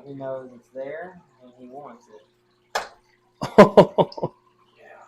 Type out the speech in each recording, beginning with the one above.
he knows it's there and he wants it. Yeah.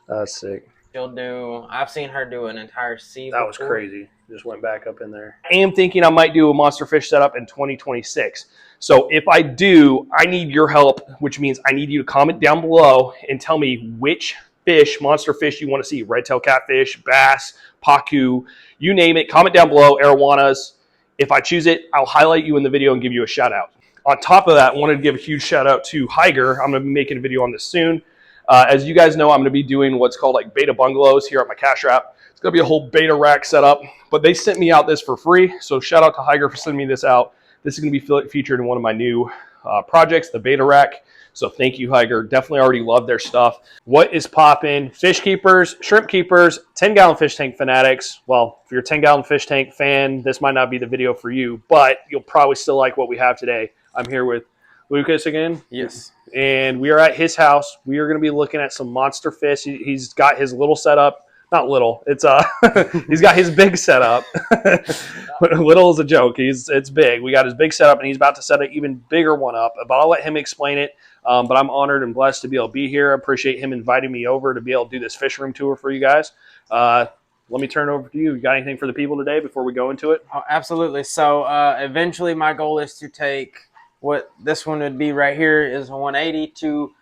That's sick. I've seen her do an entire sea That was before. crazy. Just went back up in there. I am thinking I might do a monster fish setup in 2026. So if I do, I need your help, which means I need you to comment down below and tell me which fish, monster fish you want to see. Red-tail catfish, bass, pacu, you name it. Comment down below, arowanas. If I choose it, I'll highlight you in the video and give you a shout out. On top of that, I wanted to give a huge shout out to Higer. I'm going to be making a video on this soon. As you guys know, I'm going to be doing what's called like beta bungalows here at my cash wrap. It's going to be a whole beta rack setup, but they sent me out this for free. So shout out to Higer for sending me this out. This is going to be featured in one of my new projects, the beta rack. So thank you, Higer. Definitely already love their stuff. What is popping? Fish keepers, shrimp keepers, 10-gallon fish tank fanatics. Well, if you're a 10-gallon fish tank fan, this might not be the video for you, but you'll probably still like what we have today. I'm here with Lucas again. Yes. And we are at his house. We are going to be looking at some monster fish. He's got his little setup. Not little. It's he's got his big setup. Little is a joke. It's big. We got his big setup, and he's about to set an even bigger one up. But I'll let him explain it. But I'm honored and blessed to be able to be here. I appreciate him inviting me over to be able to do this fish room tour for you guys. Let me turn it over to you. You got anything for the people today before we go into it? Oh, absolutely. So eventually my goal is to take what this one would be right here is a 180 to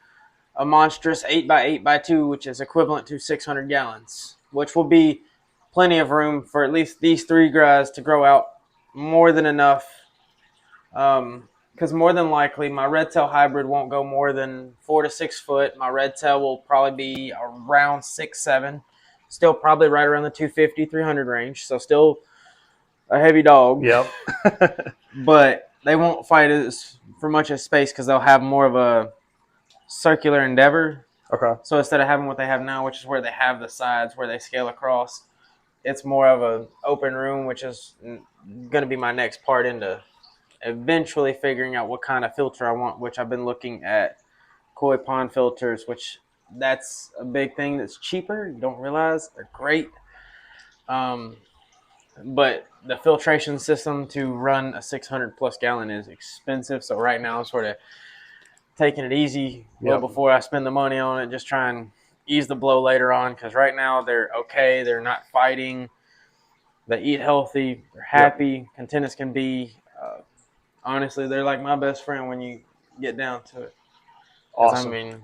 a monstrous 8x8x2, which is equivalent to 600 gallons, which will be plenty of room for at least these three guys to grow out more than enough. Because more than likely my red tail hybrid won't go more than 4 to 6 foot. My red tail will probably be around 6'7", still probably right around the 250, 300 range. So still a heavy dog. Yep. But they won't fight for much of space because they'll have more of a circular endeavor. Okay. So instead of having what they have now, which is where they have the sides where they scale across, it's more of an open room, which is going to be my next part into eventually figuring out what kind of filter I want, which I've been looking at koi pond filters, which that's a big thing that's cheaper. You don't realize they're great. But the filtration system to run a 600 plus gallon is expensive. So right now I'm sort of taking it easy before I spend the money on it. Just try and ease the blow later on. Because right now they're okay. They're not fighting. They eat healthy. They're happy. Content as can be. Honestly, they're like my best friend when you get down to it. Awesome. I mean,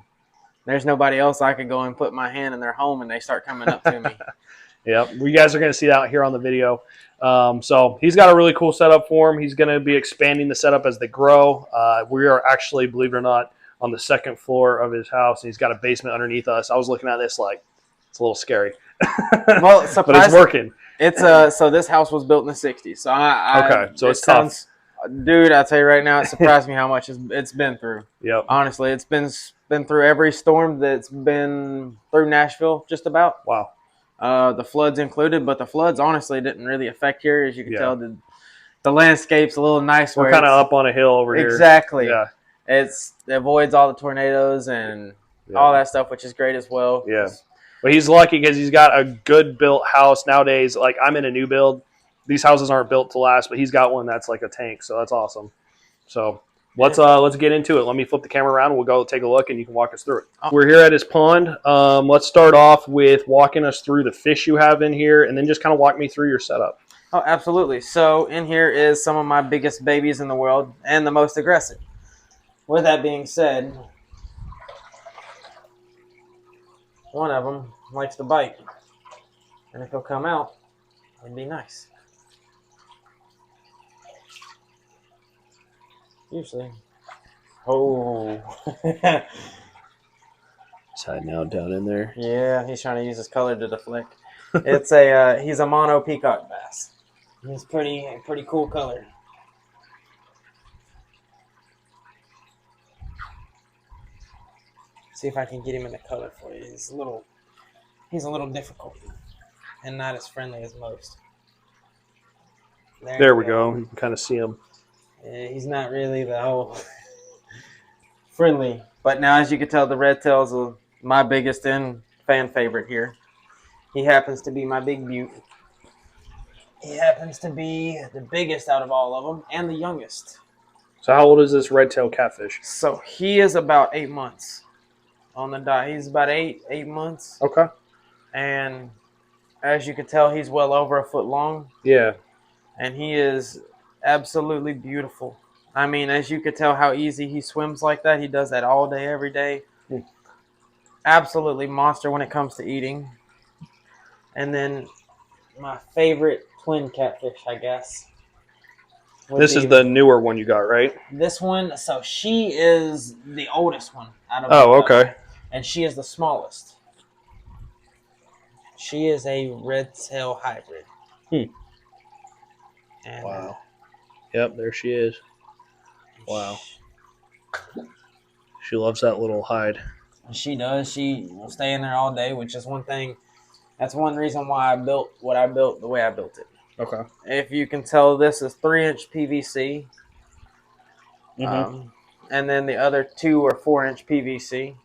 there's nobody else I could go and put my hand in their home and they start coming up to me. Yep, you guys are going to see that here on the video. So he's got a really cool setup for him. He's going to be expanding the setup as they grow. We are actually, believe it or not, on the second floor of his house. He's got a basement underneath us. I was looking at this like, it's a little scary. Well, but it's working. It's so this house was built in the 60s. So okay, so it's tough. Dude, I'll tell you right now, it surprised me how much it's been through. Yep. Honestly, it's been through every storm that's been through Nashville, just about. Wow. The floods included, but the floods honestly didn't really affect here, as you can tell. The landscape's a little nice. We're kind of up on a hill over here. Exactly. Yeah. It avoids all the tornadoes and all that stuff, which is great as well. Yeah. But he's lucky because he's got a good built house nowadays. Like I'm in a new build. These houses aren't built to last, but he's got one that's like a tank, so that's awesome. So let's get into it. Let me flip the camera around and we'll go take a look and you can walk us through it. Oh. We're here at his pond. Let's start off with walking us through the fish you have in here and then just kind of walk me through your setup. Oh, absolutely. So in here is some of my biggest babies in the world and the most aggressive. With that being said, one of them likes to bite. And if he'll come out, it'd be nice. Usually. Oh. He's hiding out down in there. Yeah, he's trying to use his color to deflect. It's he's a mono peacock bass. He's pretty cool color. See if I can get him in the color for you. He's a little difficult and not as friendly as most. There we go. You can kind of see him. He's not really the whole friendly. But now, as you can tell, the red tail's my biggest and fan favorite here. He happens to be my big beaut. He happens to be the biggest out of all of them and the youngest. So how old is this red-tailed catfish? So he is about 8 months on the dot. He's about eight months. Okay. And as you can tell, he's well over a foot long. Yeah. And he is absolutely beautiful. I mean, as you could tell how easy he swims like that. He does that all day, every day. Absolutely monster when it comes to eating. And then my favorite twin catfish, I guess. This is the newer one you got, right? This one, so she is the oldest one out of Oh, okay. and she is the smallest. She is a red tail hybrid. And, wow. Yep, there she is. Wow. She loves that little hide. She does. She will stay in there all day, which is one thing. That's one reason why I built what I built the way I built it. Okay. If you can tell, this is 3-inch PVC. And then the other 2 are 4-inch PVC.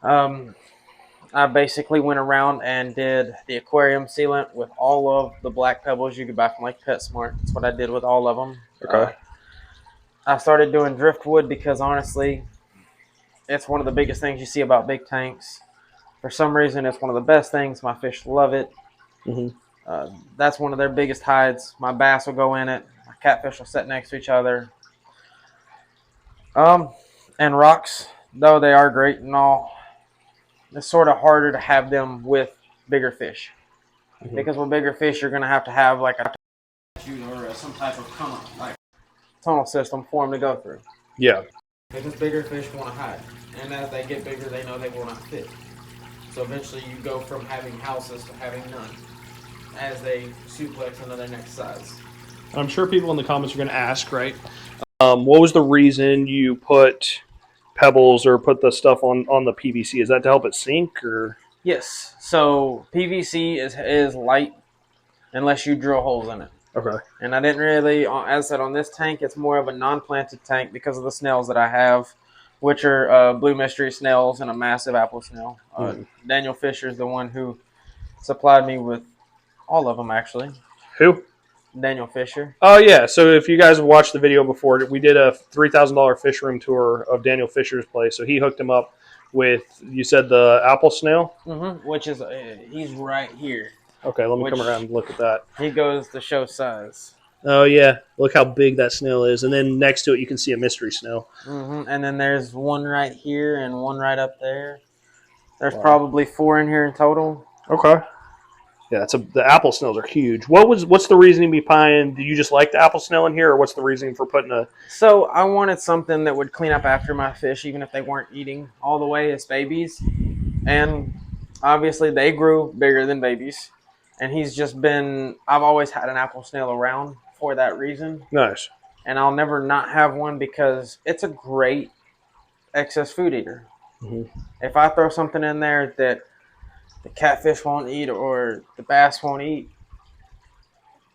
I basically went around and did the aquarium sealant with all of the black pebbles you could buy from like PetSmart. That's what I did with all of them. Okay. I started doing driftwood because honestly, it's one of the biggest things you see about big tanks. For some reason, it's one of the best things. My fish love it. That's one of their biggest hides. My bass will go in it. My catfish will sit next to each other. And rocks, though they are great and all, it's sort of harder to have them with bigger fish. Because with bigger fish, you're going to have like a or some type of tunnel system for them to go through. Yeah. Because bigger fish want to hide. And as they get bigger, they know they will not fit. So eventually you go from having houses to having none as they suplex into their next size. I'm sure people in the comments are going to ask, right? What was the reason you put pebbles or put the stuff on the PVC? Is that to help it sink, or? Yes. So PVC is light unless you drill holes in it. Okay. And I didn't really, as I said, on this tank, it's more of a non-planted tank because of the snails that I have, which are blue mystery snails and a massive apple snail. Daniel Fisher is the one who supplied me with all of them, actually. Who? Daniel Fisher. Oh, yeah. So if you guys have watched the video before, we did a $3,000 fish room tour of Daniel Fisher's place. So he hooked him up with, you said the apple snail? Which is, he's right here. Okay, let me come around and look at that. He goes to show size. Oh, yeah. Look how big that snail is. And then next to it, you can see a mystery snail. And then there's one right here and one right up there. There's probably 4 in here in total. Okay. Yeah, the apple snails are huge. What's the reasoning behind? Do you just like the apple snail in here, or what's the reasoning for putting a? So I wanted something that would clean up after my fish, even if they weren't eating all the way as babies. And obviously, they grew bigger than babies. And he's just been. I've always had an apple snail around for that reason. Nice. And I'll never not have one because it's a great excess food eater. If I throw something in there that the catfish won't eat or the bass won't eat,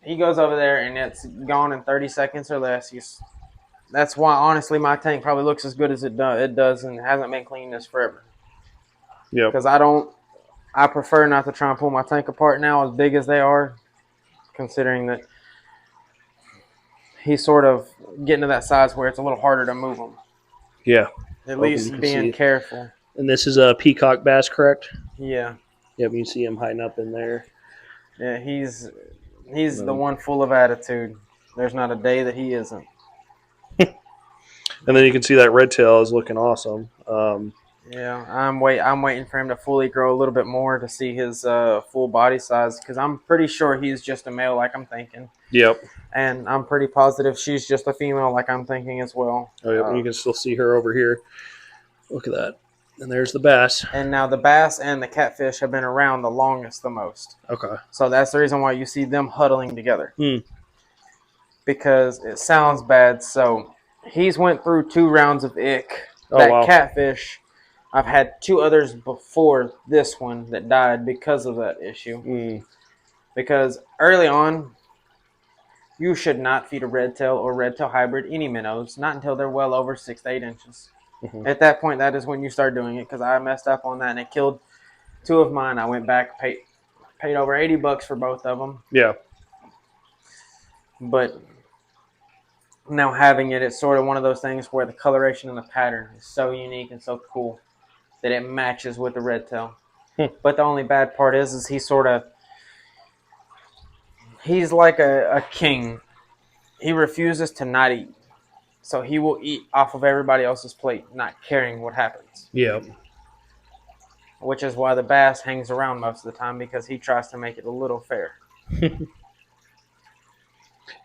he goes over there and it's gone in 30 seconds or less. That's why, honestly, my tank probably looks as good as it does and hasn't been cleaned this forever. Yeah. Because I prefer not to try and pull my tank apart now, as big as they are, considering that he's sort of getting to that size where it's a little harder to move him. Yeah. At least being careful. And this is a peacock bass, correct? Yeah. Yep, you see him hiding up in there. Yeah, he's the one full of attitude. There's not a day that he isn't. And then you can see that red tail is looking awesome. Yeah, I'm waiting for him to fully grow a little bit more to see his full body size, because I'm pretty sure he's just a male like I'm thinking. Yep. And I'm pretty positive she's just a female like I'm thinking as well. Oh, yep, you can still see her over here. Look at that. And there's the bass. And now the bass and the catfish have been around the longest, the most. Okay. So that's the reason why you see them huddling together. Because it sounds bad. So he's went through 2 rounds of ick. Catfish, I've had 2 others before this one that died because of that issue. Because early on, you should not feed a red tail or red tail hybrid any minnows, not until they're well over 6 to 8 inches. At that point, that is when you start doing it, because I messed up on that and it killed 2 of mine. I went back, paid over $80 for both of them. Yeah. But now having it, it's sort of one of those things where the coloration and the pattern is so unique and so cool that it matches with the red tail. But the only bad part is he's like a king. He refuses to not eat. So he will eat off of everybody else's plate, not caring what happens. Yeah. Which is why the bass hangs around most of the time, because he tries to make it a little fair.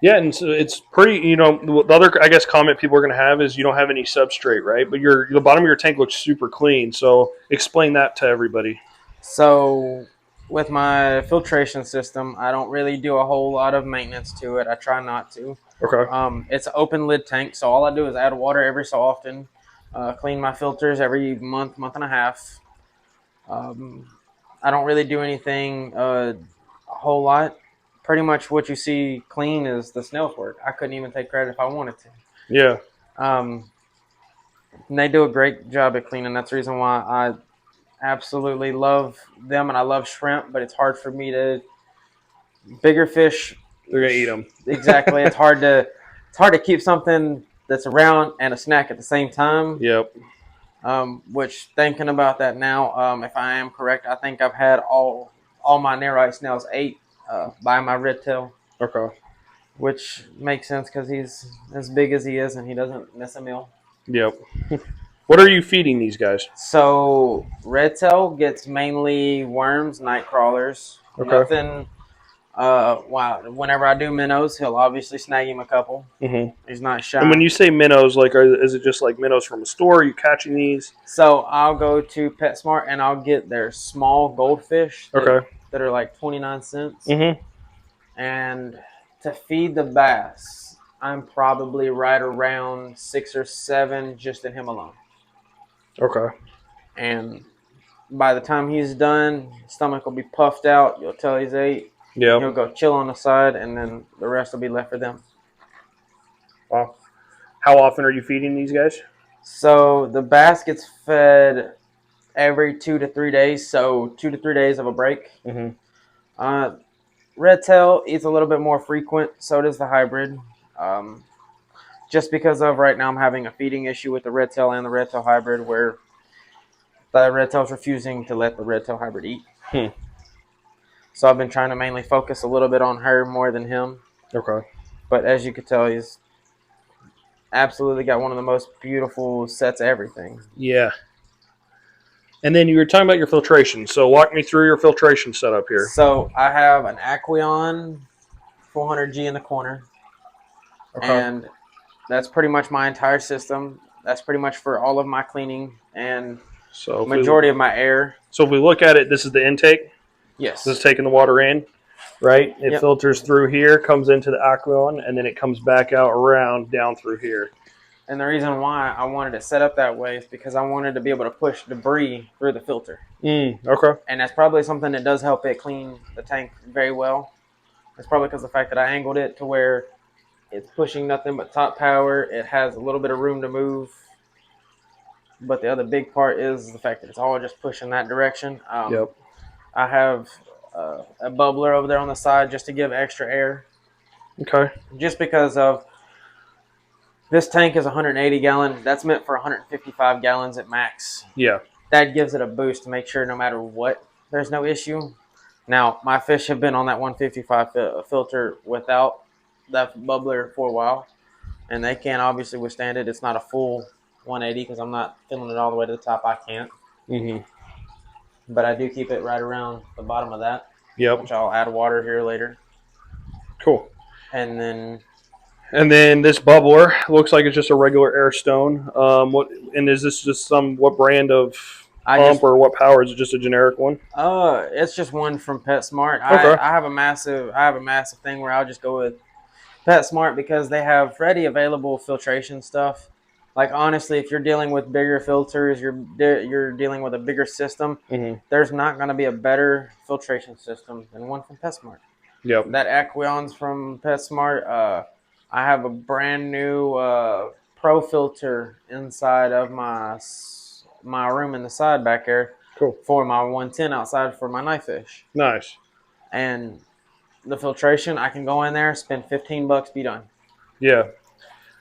Yeah, and so it's pretty, you know, the other, I guess, comment people are going to have is you don't have any substrate, right? But the bottom of your tank looks super clean. So explain that to everybody. So with my filtration system, I don't really do a whole lot of maintenance to it. I try not to. Okay. It's an open lid tank, so all I do is add water every so often, clean my filters every month, month and a half. I don't really do anything a whole lot. Pretty much what you see clean is the snail's work. I couldn't even take credit if I wanted to. Yeah. And they do a great job at cleaning. That's the reason why I absolutely love them, and I love shrimp, but it's hard for me to bigger fish. They're going to eat them. Exactly. It's hard to keep something that's around and a snack at the same time. Yep. Which, thinking about that now, if I am correct, I think I've had all my Nerite snails ate by my red tail. Okay. Which makes sense because he's as big as he is and he doesn't miss a meal. Yep. What are you feeding these guys? So red tail gets mainly worms, night crawlers. Okay. Nothing. Whenever I do minnows, he'll obviously snag him a couple. Mm-hmm. He's not shy. And when you say minnows, like, is it just like minnows from a store? Are you catching these? So I'll go to PetSmart and I'll get their small goldfish. That are like 29 cents. Mm-hmm. And to feed the bass, I'm probably right around 6 or 7 just in him alone. Okay. And by the time he's done, his stomach will be puffed out. You'll tell he's ate. Yeah. He'll go chill on the side, and then the rest will be left for them. Wow. How often are you feeding these guys? So the bass gets fed every 2 to 3 days. So 2 to 3 days of a break. Mm-hmm. Red tail eats a little bit more frequent. So does the hybrid. Just because of right now I'm having a feeding issue with the red tail and the red tail hybrid, where the red tail's refusing to let the red tail hybrid eat. So I've been trying to mainly focus a little bit on her more than him. Okay. But as you could tell, he's absolutely got one of the most beautiful sets of everything. Yeah. And then you were talking about your filtration. So walk me through your filtration setup here. So I have an Aquarium 400G in the corner. Okay. And that's pretty much my entire system. That's pretty much for all of my cleaning and majority of my air. So if we look at it, this is the intake? Yes. This is taking the water in, right? It filters through here, comes into the Aquarium, and then it comes back out around down through here. And the reason why I wanted it set up that way is because I wanted to be able to push debris through the filter. Okay. And that's probably something that does help it clean the tank very well. It's probably because of the fact that I angled it to where it's pushing nothing but top power. It has a little bit of room to move. But the other big part is the fact that it's all just pushing that direction. I have a bubbler over there on the side just to give extra air. Okay. Just because of this tank is 180 gallon. That's meant for 155 gallons at max. Yeah. That gives it a boost to make sure no matter what, there's no issue. Now, my fish have been on that 155 filter without that bubbler for a while, and they can't obviously withstand it. It's not a full 180 because I'm not filling it all the way to the top. I can't. Mm-hmm. But I do keep it right around the bottom of that. Yep. Which I'll add water here later. Cool. And then this bubbler looks like it's just a regular air stone. Is this just what brand of pump or what power? Is it just a generic one? It's just one from PetSmart. Okay. I have a massive thing where I'll just go with PetSmart because they have ready available filtration stuff. Like, honestly, if you're dealing with bigger filters, you're dealing with a bigger system, there's not going to be a better filtration system than one from PetSmart. Yep. That Aquion's from PetSmart. I have a brand new Pro filter inside of my room in the side back there. Cool. For my 110 outside for my knife fish. Nice. And the filtration, I can go in there, spend $15, be done. Yeah.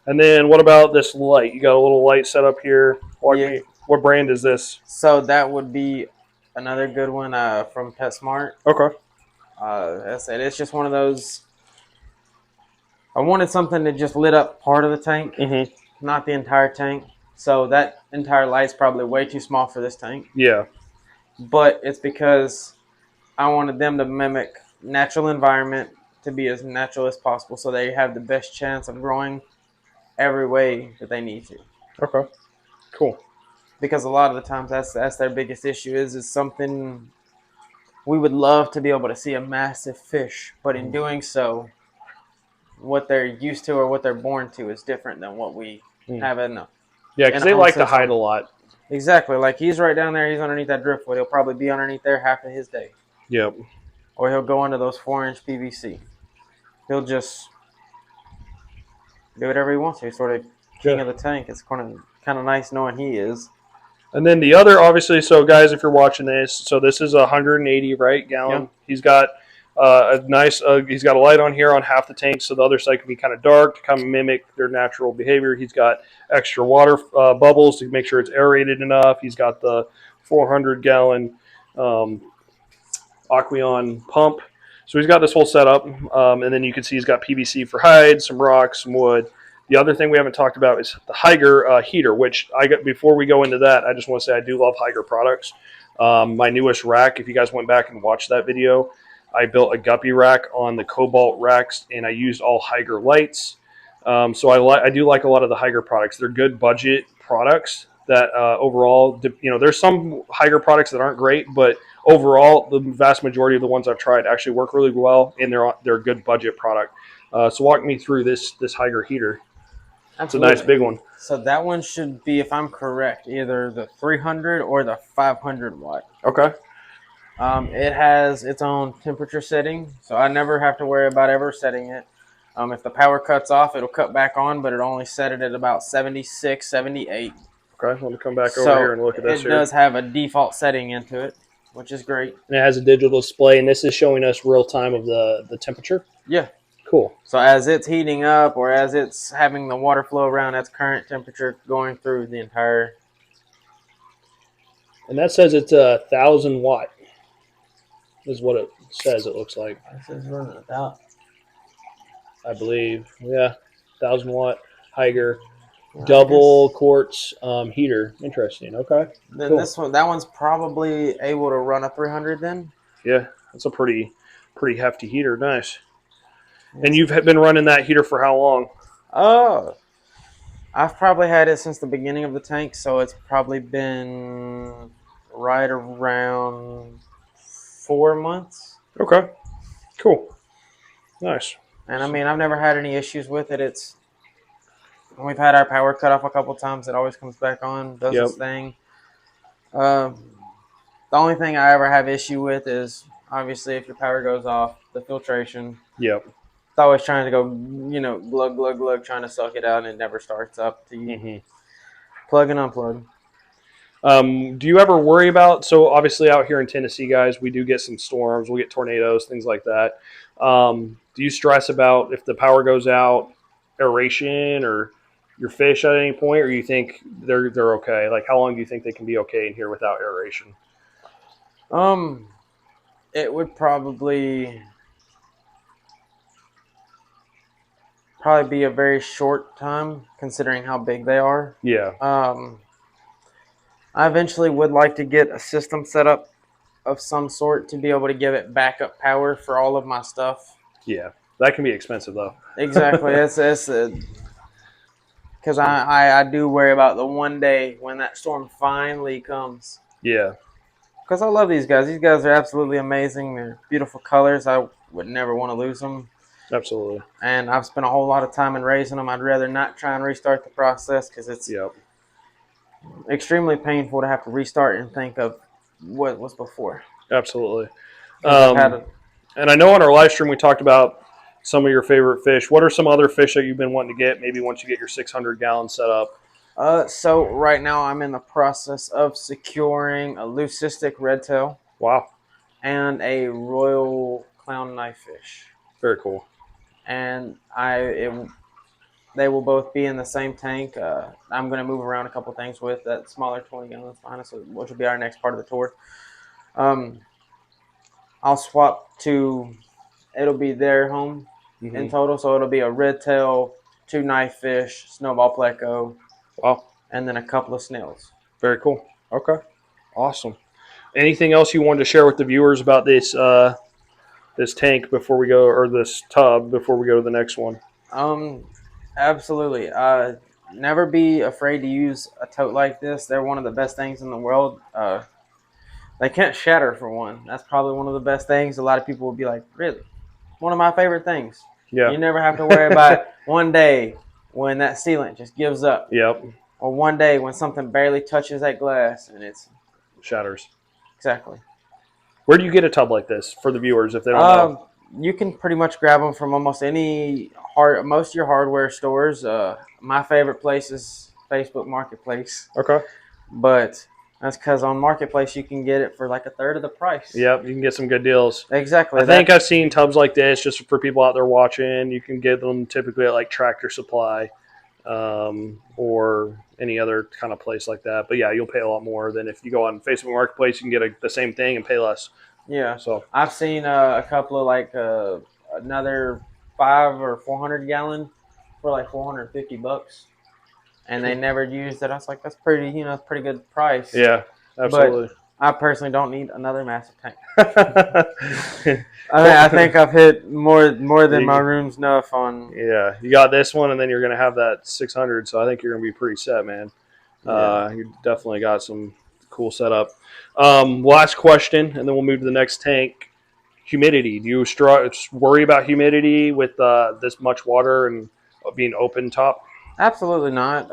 And then what about this light? You got a little light set up here. Walk Yeah. me. What brand is this? So that would be another good one from PetSmart. Okay. I said it's just one of those. I wanted something that just lit up part of the tank, not the entire tank. So that entire light's probably way too small for this tank. Yeah. But it's because I wanted them to mimic natural environment to be as natural as possible, so they have the best chance of growing every way that they need to. Okay. Cool. Because a lot of the times that's their biggest issue is something we would love to be able to see a massive fish, but in doing so, what they're used to or what they're born to is different than what we have in them. Yeah, because they like to hide a lot. Exactly. Like he's right down there. He's underneath that driftwood. He'll probably be underneath there half of his day. Yep. Or he'll go into those 4-inch PVC. He'll just do whatever he wants to. He's sort of king of the tank. It's kind of nice knowing he is. And then the other, obviously, so guys, if you're watching this, so this is 180 gallon. Yeah. He's got a nice, he's got a light on here on half the tank, so the other side can be kind of dark to kind of mimic their natural behavior. He's got extra water bubbles to make sure it's aerated enough. He's got the 400-gallon Aquarium pump. So he's got this whole setup, and then you can see he's got PVC for hide, some rocks, some wood. The other thing we haven't talked about is the Higer heater, which before we go into that, I just want to say I do love Higer products. My newest rack, if you guys went back and watched that video, I built a guppy rack on the Cobalt racks, and I used all Higer lights. So I do like a lot of the Higer products. They're good budget products that overall, there's some Higer products that aren't great, but overall, the vast majority of the ones I've tried actually work really well, and they're a good budget product. So walk me through this Higer heater. Absolutely. It's a nice big one. So that one should be, if I'm correct, either the 300 or the 500 watt. Okay. It has its own temperature setting, so I never have to worry about ever setting it. If the power cuts off, it'll cut back on, but it only set it at about 76, 78. Okay, let me come back over here and look at this it here. It does have a default setting into it, which is great. And it has a digital display, and this is showing us real time of the temperature? Yeah. Cool. So as it's heating up or as it's having the water flow around, that's current temperature going through the entire. And that says it's 1,000 watt is what it says it looks like. This is running about, I believe. Yeah, 1,000 watt Higer double quartz heater. Interesting. Okay. Then cool. That one's probably able to run a 300 then? Yeah, that's a pretty hefty heater. Nice. And you've been running that heater for how long? Oh, I've probably had it since the beginning of the tank, so it's probably been right around 4 months. Okay, cool, nice. And I mean, I've never had any issues with it. We've had our power cut off a couple times. It always comes back on, does its thing. The only thing I ever have issue with is obviously if your power goes off, the filtration. Yep. It's always trying to go, glug, glug, glug, trying to suck it out, and it never starts up to you. Plug and unplug. Do you ever worry about, so obviously out here in Tennessee, guys, we do get some storms, we'll get tornadoes, things like that. Do you stress about if the power goes out, aeration or your fish at any point, or you think they're okay? Like how long do you think they can be okay in here without aeration? It would probably be a very short time considering how big they are. Yeah. I eventually would like to get a system set up of some sort to be able to give it backup power for all of my stuff. Yeah, that can be expensive though. Exactly. It's because I do worry about the one day when that storm finally comes. Yeah. Because I love these guys. These guys are absolutely amazing. They're beautiful colors. I would never want to lose them. Absolutely. And I've spent a whole lot of time in raising them. I'd rather not try and restart the process because it's extremely painful to have to restart and think of what was before. Absolutely. And I know on our live stream we talked about some of your favorite fish. What are some other fish that you've been wanting to get maybe once you get your 600-gallon set up? So right now I'm in the process of securing a leucistic redtail. Wow. And a royal clown knifefish. Very cool. And They will both be in the same tank. I'm going to move around a couple things with that smaller 20 gallons behind us, which will be our next part of the tour. I'll swap to, it'll be their home in total. So it'll be a red tail, 2 knife fish, snowball pleco, and then a couple of snails. Very cool. Okay. Awesome. Anything else you wanted to share with the viewers about this this tank before we go, or this tub before we go to the next one? Absolutely. Never be afraid to use a tote like this. They're one of the best things in the world. They can't shatter, for one. That's probably one of the best things. A lot of people will be like, really? One of my favorite things. Yeah. You never have to worry about one day when that sealant just gives up. Yep. Or one day when something barely touches that glass and it's shatters. Exactly. Where do you get a tub like this for the viewers if they don't know? You can pretty much grab them from almost any most of your hardware stores. My favorite place is Facebook Marketplace. Okay. But that's because on Marketplace you can get it for like a third of the price. Yep, you can get some good deals. Exactly. I think I've seen tubs like this just for people out there watching. You can get them typically at like Tractor Supply or any other kind of place like that. But yeah, you'll pay a lot more than if you go on Facebook Marketplace. You can get the same thing and pay less. Yeah. So I've seen a couple of like another 500 or 400 gallon for like $450, and they never used it. I was like, that's pretty, that's pretty good price. Yeah, absolutely. But I personally don't need another massive tank. I think I've hit more than my room's enough on. Yeah, you got this one, and then you're gonna have that 600. So I think you're gonna be pretty set, man. You definitely got some cool setup. Last question, and then we'll move to the next tank. Humidity. Do you worry about humidity with this much water and being open top? Absolutely not.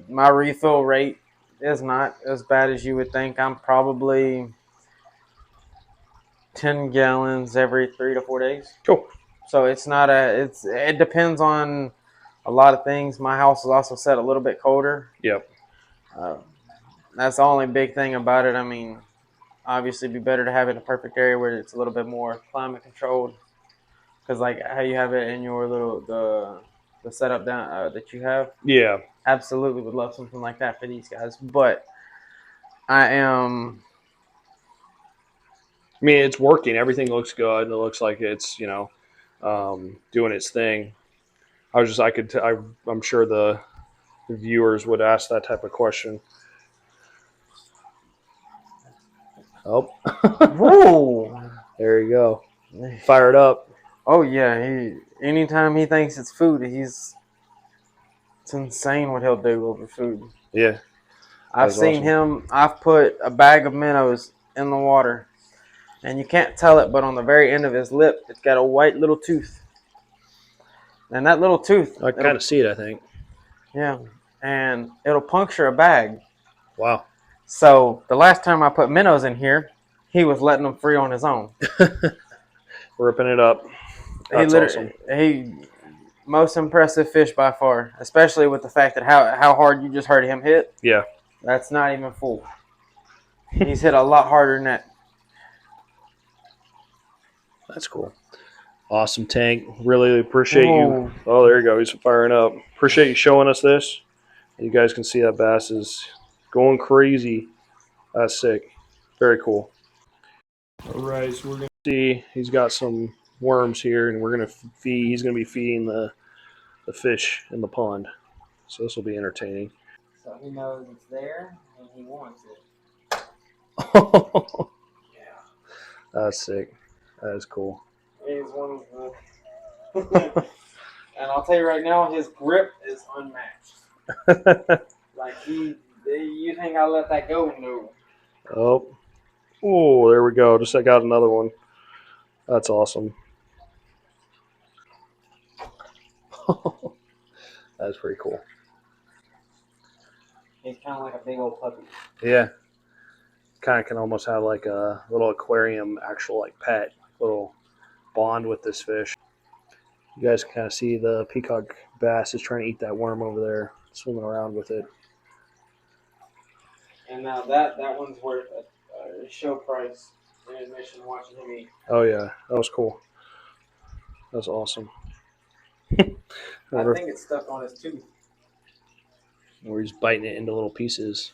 My refill rate is not as bad as you would think. I'm probably 10 gallons every 3 to 4 days. Cool. So it's not it depends on a lot of things. My house is also set a little bit colder. Yep. That's the only big thing about it. I mean, obviously, it'd be better to have it in a perfect area where it's a little bit more climate controlled. Because like how you have it in your little the setup down that you have. Yeah. Absolutely would love something like that for these guys. But I mean, it's working. Everything looks good. It looks like it's doing its thing. I'm sure the viewers would ask that type of question. Oh, whoa! There you go. Fire it up. Oh yeah, anytime he thinks it's food, it's insane what he'll do over food. Yeah, I've seen him. I've put a bag of minnows in the water, and you can't tell it, but on the very end of his lip, it's got a white little tooth. And that little tooth, I kind of see it, I think. Yeah, and it'll puncture a bag. Wow. So the last time I put minnows in here, he was letting them free on his own. Ripping it up. That's awesome. He most impressive fish by far, especially with the fact that how hard you just heard him hit. Yeah. That's not even full. He's hit a lot harder than that. That's cool. Awesome tank. Really appreciate you. Oh, there you go. He's firing up. Appreciate you showing us this. You guys can see that bass is going crazy. That's sick. Very cool. All right, so we're going to see he's got some worms here, and we're going to feed. He's going to be feeding the fish in the pond. So this will be entertaining. So he knows it's there, and he wants it. Yeah. That's sick. That is cool. He's one of the... And I'll tell you right now, his grip is unmatched. Like you think I'll let that go? No. Oh, there we go. I got another one. That's awesome. That's pretty cool. He's kind of like a big old puppy. Yeah. Kind of can almost have like a little aquarium, actual like pet, little bond with this fish. You guys can kind of see the peacock bass is trying to eat that worm over there, swimming around with it. And now that one's worth a show price in admission watching him eat. Oh yeah, that was cool. That was awesome. I think it's stuck on his tooth. Or he's biting it into little pieces.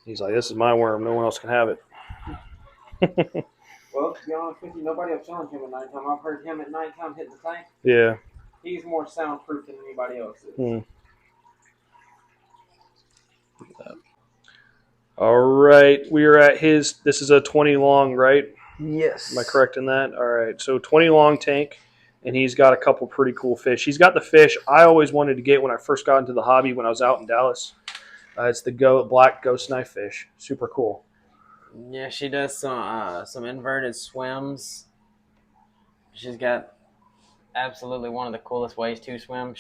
He's like, this is my worm. No one else can have it. Well, to be honest with you, nobody will challenge him at nighttime. I've heard him at nighttime hit the tank. Yeah. He's more soundproof than anybody else is. Hmm. All right. We are at his, this is a 20 long, right? Yes. Am I correct in that? All right. So 20 long tank, and he's got a couple pretty cool fish. He's got the fish I always wanted to get when I first got into the hobby when I was out in Dallas. It's the black ghost knife fish. Super cool. Yeah, she does some inverted swims. She's got absolutely one of the coolest ways to swim.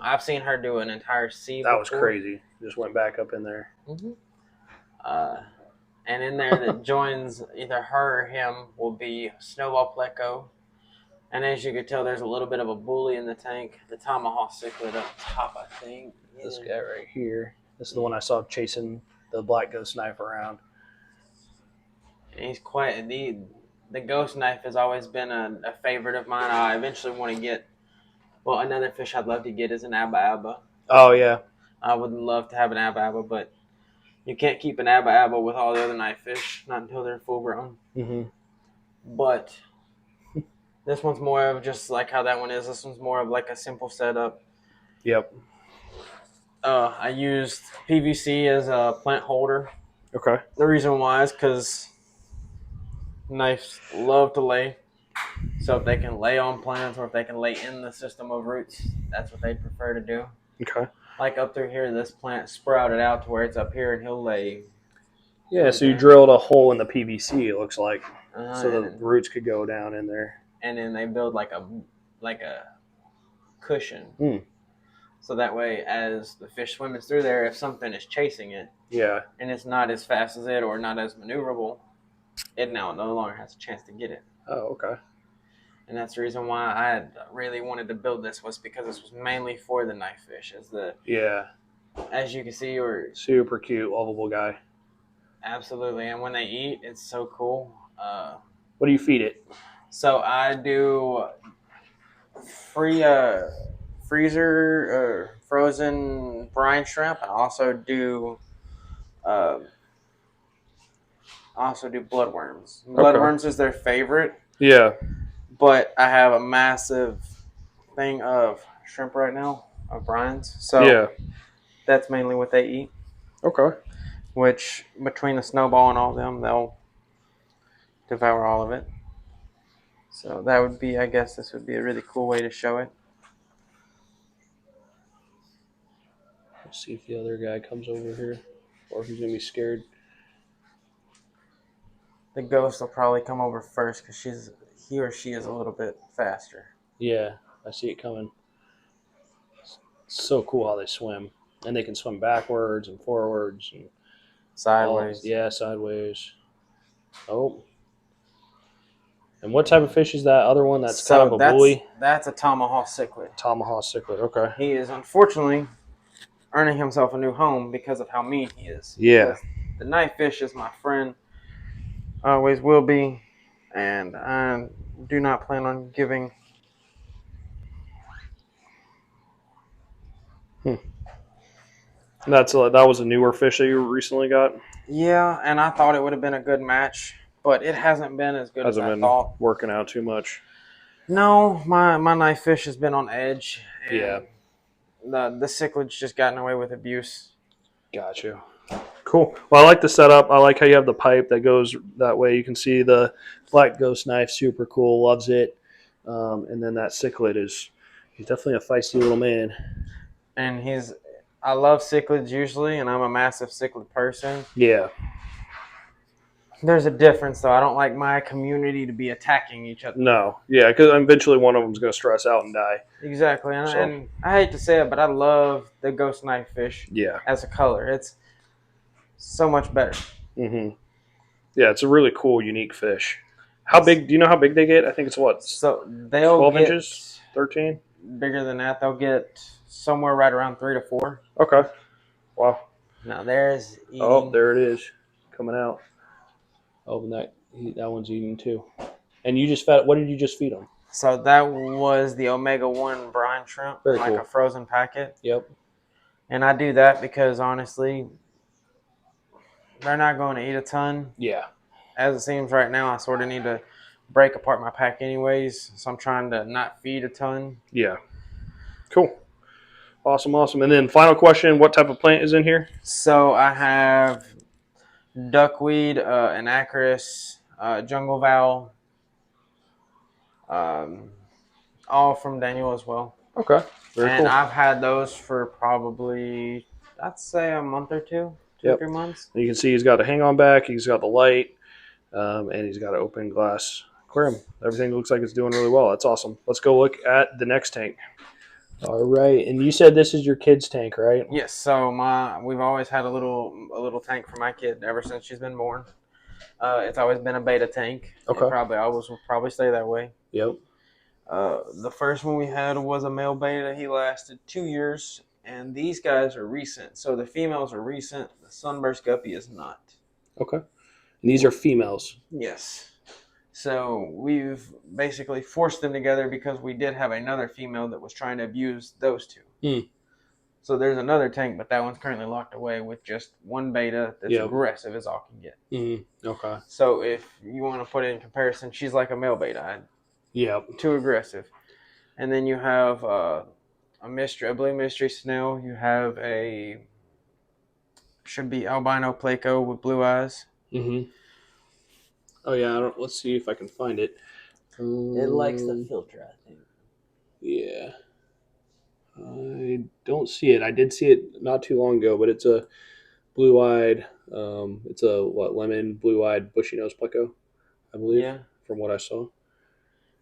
I've seen her do an entire sea That was before. crazy. Just went back up in there. Mm-hmm. And in there that joins either her or him will be snowball pleco. And as you can tell, there's a little bit of a bully in the tank. The tomahawk cichlid up top, I think. Yeah. This guy right here. This is the one I saw chasing the black ghost knife around. And he's quite the ghost knife has always been a favorite of mine. I eventually want to get. Well, another fish I'd love to get is an abba. Oh yeah. I would love to have an abba, but you can't keep an abba with all the other knife fish, not until they're full grown. Mm-hmm. But this one's more of just like how that one is. This one's more of like a simple setup. Yep. I used PVC as a plant holder. Okay. The reason why is because knives love to lay. So if they can lay on plants or if they can lay in the system of roots, that's what they prefer to do. Okay. Like up through here, this plant sprouted out to where it's up here and he'll lay. Yeah, so you drilled a hole in the PVC, it looks like, so the And roots could go down in there. and then they build like a cushion. Mm. So that way, as the fish swimming through there, if something is chasing it, Yeah. and it's not as fast as it or not as maneuverable, it now no longer has a chance to get it. Oh, okay. And that's the reason why I had really wanted to build this, was because this was mainly for the knife fish. As you can see, or super cute, lovable guy. absolutely, and when they eat, it's so cool. What do you feed it? So I do freezer frozen brine shrimp. I also do bloodworms. Bloodworms is their favorite. Yeah. But I have a massive thing of shrimp right now, of brines. So that's mainly what they eat. Okay. Which, between the snowball and all of them, they'll devour all of it. So that would be, I guess this would be a really cool way to show it. Let's see if the other guy comes over here, or if he's going to be scared. The ghost will probably come over first because he or she is a little bit faster. Yeah, I see it coming. It's so cool how they swim. And they can swim backwards and forwards. And Sideways. Sideways. Oh. And what type of fish is that other one that's kind of a bully? That's a tomahawk cichlid. Tomahawk cichlid, okay. He is unfortunately earning himself a new home because of how mean he is. Yeah. Because the knife fish is my friend. Always will be. And I do not plan on giving. That was a newer fish that you recently got? Yeah, and I thought it would have been a good match, but it hasn't been as good as I thought. Working out too much. No, my knife fish has been on edge. And yeah. The cichlids just gotten away with abuse. Got you. Cool. Well, I like the setup. I like how you have the pipe that goes that way. You can see the black ghost knife. Super cool. Loves it. And then that cichlid he's definitely a feisty little man. And I love cichlids usually, and I'm a massive cichlid person. Yeah. There's a difference, though. I don't like my community to be attacking each other. No. Yeah, because eventually one of them's going to stress out and die. Exactly. And I hate to say it, but I love the ghost knife fish as a color. It's so much better. Mm-hmm. Yeah, it's a really cool, unique fish. How big? Do you know how big they get? I think it's what? So they'll 12 get inches? 13? Bigger than that. They'll get somewhere right around 3 to 4. Okay. Wow. Now there's eating. Oh, there it is. Coming out. Oh, and that one's eating too. And you just fed. What did you just feed them? So that was the omega-1 brine shrimp, Very like cool. a frozen packet. Yep. And I do that because honestly, they're not going to eat a ton. Yeah. As it seems right now, I sort of need to break apart my pack anyways. So I'm trying to not feed a ton. Yeah. Cool. Awesome. And then final question, what type of plant is in here? So I have duckweed, anacris, jungle val, um, all from Daniel as well. Okay. Very And cool. I've had those for probably, I'd say a month or two, Yep. 3 months. You can see he's got a hang on back, he's got the light, and he's got an open glass aquarium. Everything looks like it's doing really well. That's awesome. Let's go look at the next tank. All right, and you said this is your kid's tank, right? Yes. So we've always had a little tank for my kid ever since she's been born. It's always been a beta tank. Okay. It probably always will probably stay that way. Yep. The first one we had was a male beta. He lasted 2 years, and these guys are recent. So the females are recent. The sunburst guppy is not. Okay. And these are females. Yes. So we've basically forced them together because we did have another female that was trying to abuse those two. Hmm. So there's another tank, but that one's currently locked away with just one beta that's aggressive as all can get. Mm-hmm. Okay. So if you want to put it in comparison, she's like a male beta. Yep. Too aggressive. And then you have a blue mystery snail. You have should be albino placo with blue eyes. Mm-hmm. Oh yeah, let's see if I can find it. It likes the filter, I think. Yeah. I don't see it. I did see it not too long ago, but it's a blue-eyed. It's a lemon blue-eyed bushy nose pleco, I believe. Yeah. From what I saw.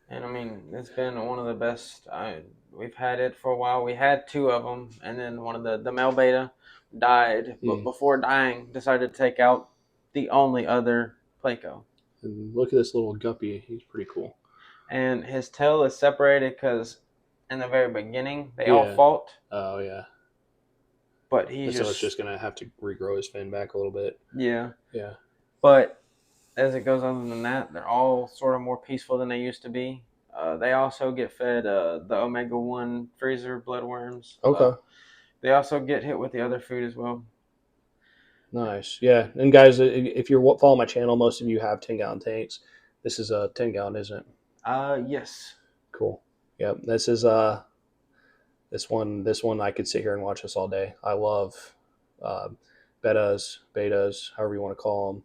And I mean, it's been one of the best. We've had it for a while. We had 2 of them, and then one of the male beta died. But before dying, decided to take out the only other placo. And look at this little guppy. He's pretty cool. And his tail is separated because in the very beginning they all fought. Oh yeah. But so it's just gonna have to regrow his fin back a little bit. Yeah. Yeah. But as it goes on than that, they're all sort of more peaceful than they used to be. They also get fed the omega-1 freezer bloodworms. Okay. They also get hit with the other food as well. Nice. Yeah. And guys, if you're following my channel, most of you have 10-gallon tanks. This is a 10-gallon, isn't it? Yes. Cool. Yep. This is this one I could sit here and watch this all day. I love betas, however you want to call them,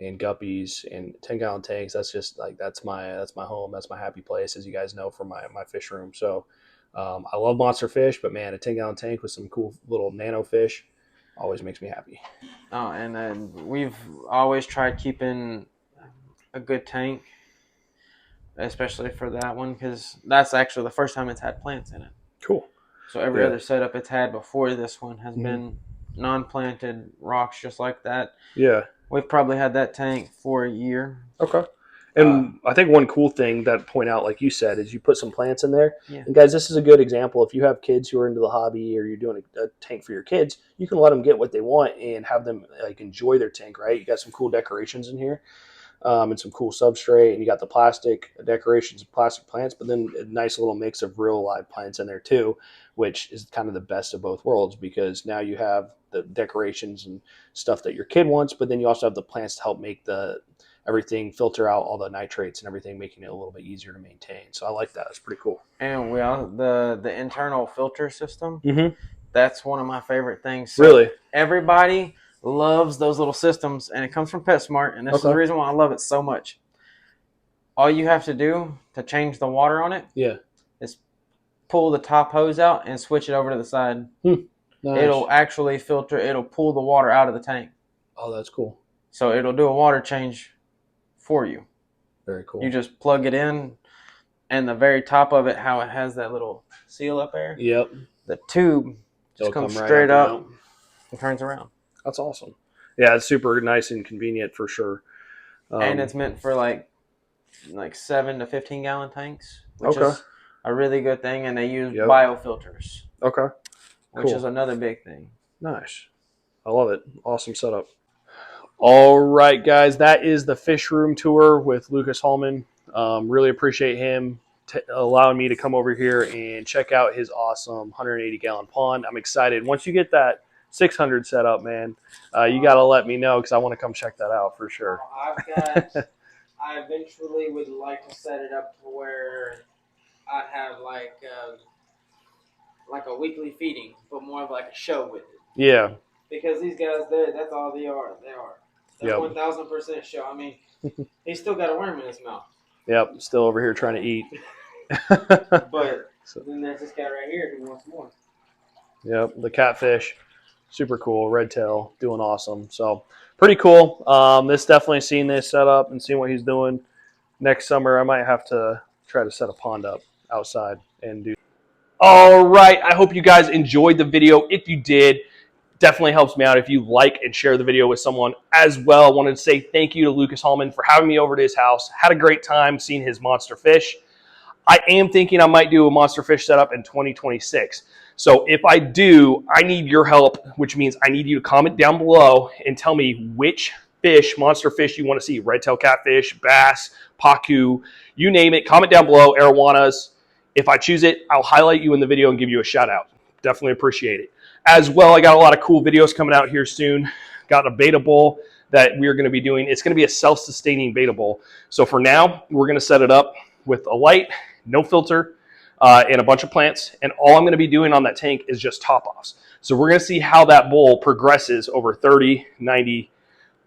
and guppies and 10-gallon tanks. That's just like that's my home. That's my happy place, as you guys know, from my fish room. So I love monster fish, but man, a 10-gallon tank with some cool little nano fish always makes me happy. Oh, and then we've always tried keeping a good tank, especially for that one, because that's actually the first time it's had plants in it. Cool. So every other setup it's had before this one has been non-planted rocks just like that. Yeah. We've probably had that tank for a year. Okay. And I think one cool thing that point out, like you said, is you put some plants in there. Yeah. And guys, this is a good example. If you have kids who are into the hobby or you're doing a tank for your kids, you can let them get what they want and have them like enjoy their tank, right? You got some cool decorations in here. And some cool substrate, and you got the plastic decorations of plastic plants, but then a nice little mix of real live plants in there too, which is kind of the best of both worlds, because now you have the decorations and stuff that your kid wants, but then you also have the plants to help make everything filter out all the nitrates and everything, making it a little bit easier to maintain. So I like that. It's pretty cool. And the internal filter system, that's one of my favorite things. So really? Everybody loves those little systems, and it comes from PetSmart, and this is the reason why I love it so much. All you have to do to change the water on it is pull the top hose out and switch it over to the side. Nice. It'll actually filter, it'll pull the water out of the tank. Oh, that's cool. So it'll do a water change for you. Very cool. You just plug it in, and the very top of it, how it has that little seal up there. Yep. The tube just comes straight up and turns around. That's awesome. Yeah, it's super nice and convenient for sure. And it's meant for like 7 to 15 gallon tanks, which is a really good thing. And they use biofilters. Okay. Which is another big thing. Nice. I love it. Awesome setup. All right, guys. That is the fish room tour with Lucas Hallman. Really appreciate him allowing me to come over here and check out his awesome 180-gallon pond. I'm excited. Once you get that 600 set up, man, you got to let me know because I want to come check that out for sure. I eventually would like to set it up to where I'd have like a weekly feeding, but more of like a show with it. Yeah. Because these guys, that's all they are. They're 1,000% show. I mean, he's still got a worm in his mouth. Yep, still over here trying to eat. But then there's this guy right here who wants more. Yep, the catfish, super cool. Red tail, doing awesome. So pretty cool. This definitely seeing this set up and seeing what he's doing. Next summer, I might have to try to set a pond up outside and do. All right, I hope you guys enjoyed the video. If you did, definitely helps me out if you like and share the video with someone as well. Wanted to say thank you to Lucas Hallman for having me over to his house. Had a great time seeing his monster fish. I am thinking I might do a monster fish setup in 2026. So if I do, I need your help, which means I need you to comment down below and tell me which fish, monster fish you want to see. Red-tail catfish, bass, pacu, you name it. Comment down below, arowanas. If I choose it, I'll highlight you in the video and give you a shout out. Definitely appreciate it. As well, I got a lot of cool videos coming out here soon. Got a beta bowl that we're going to be doing. It's going to be a self-sustaining beta bowl. So for now, we're going to set it up with a light, no filter, and a bunch of plants. And all I'm going to be doing on that tank is just top-offs. So we're going to see how that bowl progresses over 30, 90,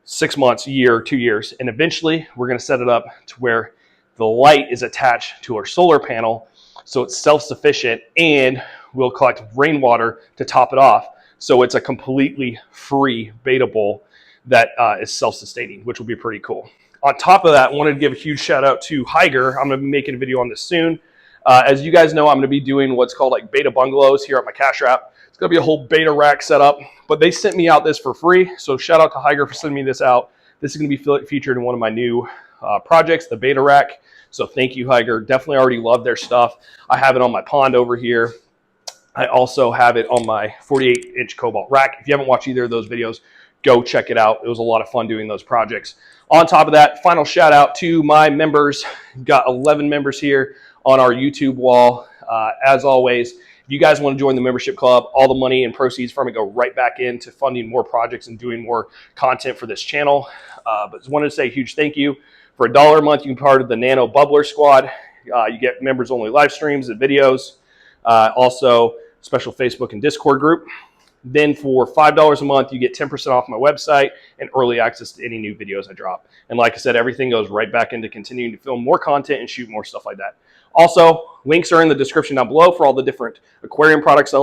6 months, a year, 2 years. And eventually, we're going to set it up to where the light is attached to our solar panel so it's self-sufficient, and we'll collect rainwater to top it off. So it's a completely free beta bowl that is self-sustaining, which will be pretty cool. On top of that, I wanted to give a huge shout out to Higer. I'm going to be making a video on this soon. As you guys know, I'm going to be doing what's called like beta bungalows here at my cash wrap. It's going to be a whole beta rack setup, but they sent me out this for free. So shout out to Higer for sending me this out. This is going to be featured in one of my new projects, the beta rack. So thank you, Higer. Definitely already love their stuff. I have it on my pond over here. I also have it on my 48-inch cobalt rack. If you haven't watched either of those videos, go check it out. It was a lot of fun doing those projects. On top of that, final shout out to my members. Got 11 members here on our YouTube wall. As always, if you guys want to join the membership club, all the money and proceeds from it go right back into funding more projects and doing more content for this channel. But just wanted to say a huge thank you. For $1 a month, you can be part of the Nano Bubbler Squad. You get members-only live streams and videos. Also, special Facebook and Discord group. Then for $5 a month, you get 10% off my website and early access to any new videos I drop. And like I said, everything goes right back into continuing to film more content and shoot more stuff like that. Also, links are in the description down below for all the different aquarium products I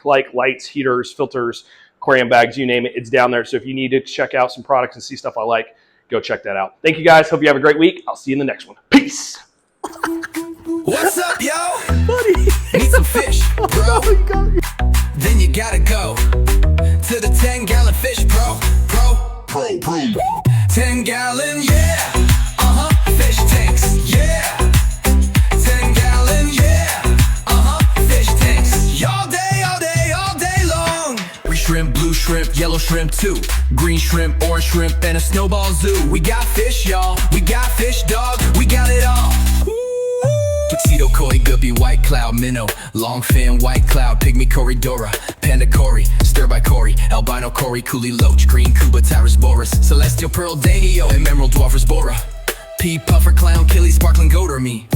like lights, heaters, filters, aquarium bags, you name it. It's down there. So if you need to check out some products and see stuff I like, go check that out. Thank you guys. Hope you have a great week. I'll see you in the next one. Peace. What's up, yo? Buddy. Need some fish, bro. Then you gotta go to the 10-gallon fish pro. 10-gallon, yeah. Fish tanks, yeah. 10-gallon, yeah. Fish tanks. All day, all day, all day long. Shrimp, blue shrimp, yellow shrimp too. Green shrimp, orange shrimp, and a snowball zoo. We got fish, y'all. We got fish, dog. We got it all. Tuxedo koi, guppy, white cloud, minnow, long fin, white cloud, pygmy corridora, panda cory, stir by cory, albino cory, coolie loach, green cuba, tyrus boris, celestial pearl, danio, and emerald dwarfers bora, pea puffer, clown, killie, sparkling goat or me.